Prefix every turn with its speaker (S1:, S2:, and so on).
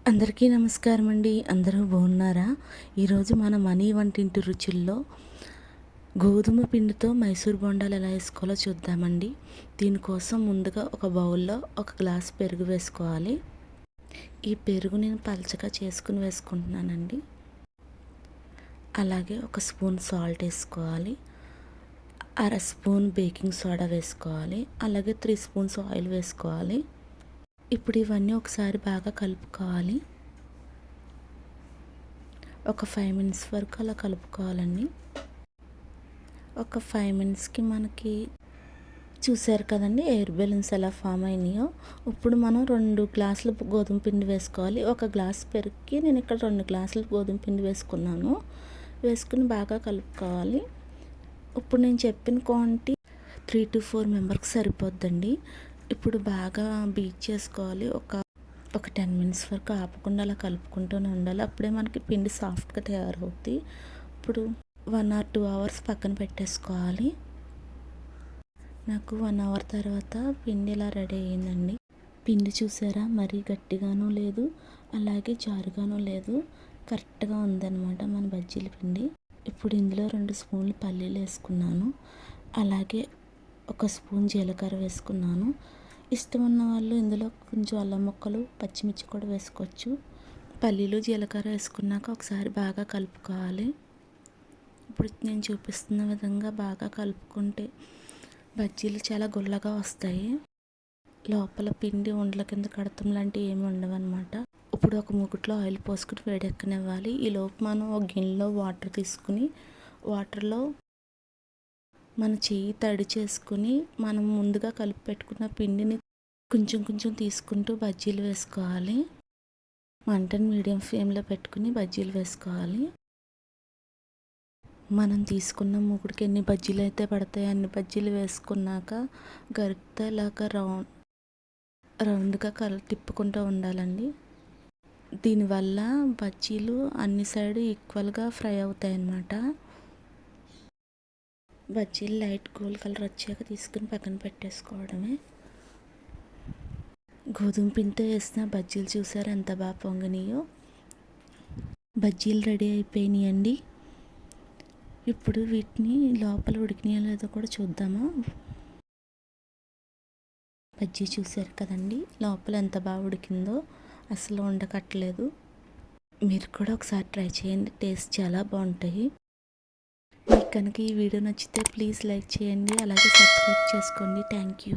S1: అందరికీ నమస్కారం అండి. అందరూ బాగున్నారా? ఈరోజు మన మనీ వంటింటి రుచుల్లో గోధుమ పిండితో మైసూర్ బొండాలు ఎలా వేసుకోవాలో చూద్దామండి. దీనికోసం ముందుగా ఒక బౌల్లో ఒక గ్లాస్ పెరుగు వేసుకోవాలి. ఈ పెరుగు నేను పలచగా చేసుకుని వేసుకుంటున్నానండి. అలాగే ఒక స్పూన్ సాల్ట్ వేసుకోవాలి, అర స్పూన్ బేకింగ్ సోడా వేసుకోవాలి, అలాగే 3 స్పూన్స్ ఆయిల్ వేసుకోవాలి. ఇప్పుడు ఇవన్నీ ఒకసారి బాగా కలుపుకోవాలి. ఒక 5 మినిట్స్ వరకు అలా కలుపుకోవాలండి. ఒక 5 మినిట్స్కి మనకి చూసారు కదండి ఎయిర్ బెలూన్స్ ఎలా ఫామ్ అయినాయో. ఇప్పుడు మనం 2 గ్లాసులు గోధుమ పిండి వేసుకోవాలి. ఒక గ్లాస్ పెరుగుకి నేను ఇక్కడ 2 గ్లాసులు గోధుమ పిండి వేసుకున్నాను. వేసుకుని బాగా కలుపుకోవాలి. ఇప్పుడు నేను చెప్పిన క్వాంటిటీ 3 to 4 మెంబర్స్కి సరిపోద్దండి. ఇప్పుడు బాగా బీట్ చేసుకోవాలి. ఒక 10 మినిట్స్ వరకు ఆపకుండా అలా కలుపుకుంటూనే ఉండాలి. అప్పుడే మనకి పిండి సాఫ్ట్గా తయారవుద్ది. ఇప్పుడు 1 or 2 అవర్స్ పక్కన పెట్టేసుకోవాలి. నాకు 1 అవర్ తర్వాత పిండి ఇలా రెడీ అయ్యిందండి. పిండి చూసారా, మరీ గట్టిగానూ లేదు, అలాగే జారుగానూ లేదు, కరెక్ట్గా ఉందన్నమాట మన బజ్జీల పిండి. ఇప్పుడు ఇందులో 2 స్పూన్లు పల్లీలు వేసుకున్నాను, అలాగే ఒక స్పూన్ జీలకర్ర వేసుకున్నాను. ఇష్టం ఉన్న వాళ్ళు ఇందులో కొంచెం అల్లం ముక్కలు, పచ్చిమిర్చి కూడా వేసుకోవచ్చు. పల్లీలు జీలకర్ర వేసుకున్నాక ఒకసారి బాగా కలుపుకోవాలి. ఇప్పుడు నేను చూపిస్తున్న విధంగా బాగా కలుపుకుంటే బజ్జీలు చాలా గుల్లగా వస్తాయి. లోపల పిండి ఉండల కింద కడతం లాంటివి ఏమి ఉండవన్నమాట. ఇప్పుడు ఒక మూకుట్లో ఆయిల్ పోసుకుని వేడెక్కనివ్వాలి. ఈలోపు మనం ఒక గిన్నెలో వాటర్ తీసుకుని వాటర్లో మన చెయ్యి తడి చేసుకుని మనం ముందుగా కలిపి పెట్టుకున్న పిండిని కొంచెం కొంచెం తీసుకుంటూ బజ్జీలు వేసుకోవాలి. మంటను మీడియం ఫ్లేమ్లో పెట్టుకుని బజ్జీలు వేసుకోవాలి. మనం తీసుకున్న మూకుడికి ఎన్ని బజ్జీలు అయితే పడతాయో అన్ని బజ్జీలు వేసుకున్నాక గరిటెతో ఇలాగా రౌండ్గా తిప్పుకుంటూ ఉండాలండి. దీనివల్ల బజ్జీలు అన్ని సైడ్ ఈక్వల్గా ఫ్రై అవుతాయి అన్నమాట. బజ్జీలు లైట్ గోల్డ్ కలర్ వచ్చాక తీసుకుని పక్కన పెట్టేసుకోవడమే. గోధుమ పిండితో వేసిన బజ్జీలు చూసారు ఎంత బాగా పొంగినాయో. బజ్జీలు రెడీ అయిపోయినాయండి. ఇప్పుడు వీటిని లోపల ఉడికినాయో లేదో కూడా చూద్దామా. బజ్జీ చూసారు కదండి, లోపల ఎంత బాగా ఉడికిందో, అసలు ఉండకట్టలేదు. మీరు కూడా ఒకసారి ట్రై చేయండి, టేస్ట్ చాలా బాగుంటాయి. మీకు కనుక ఈ వీడియో నచ్చితే ప్లీజ్ లైక్ చేయండి, అలాగే సబ్స్క్రైబ్ చేసుకోండి. Thank you.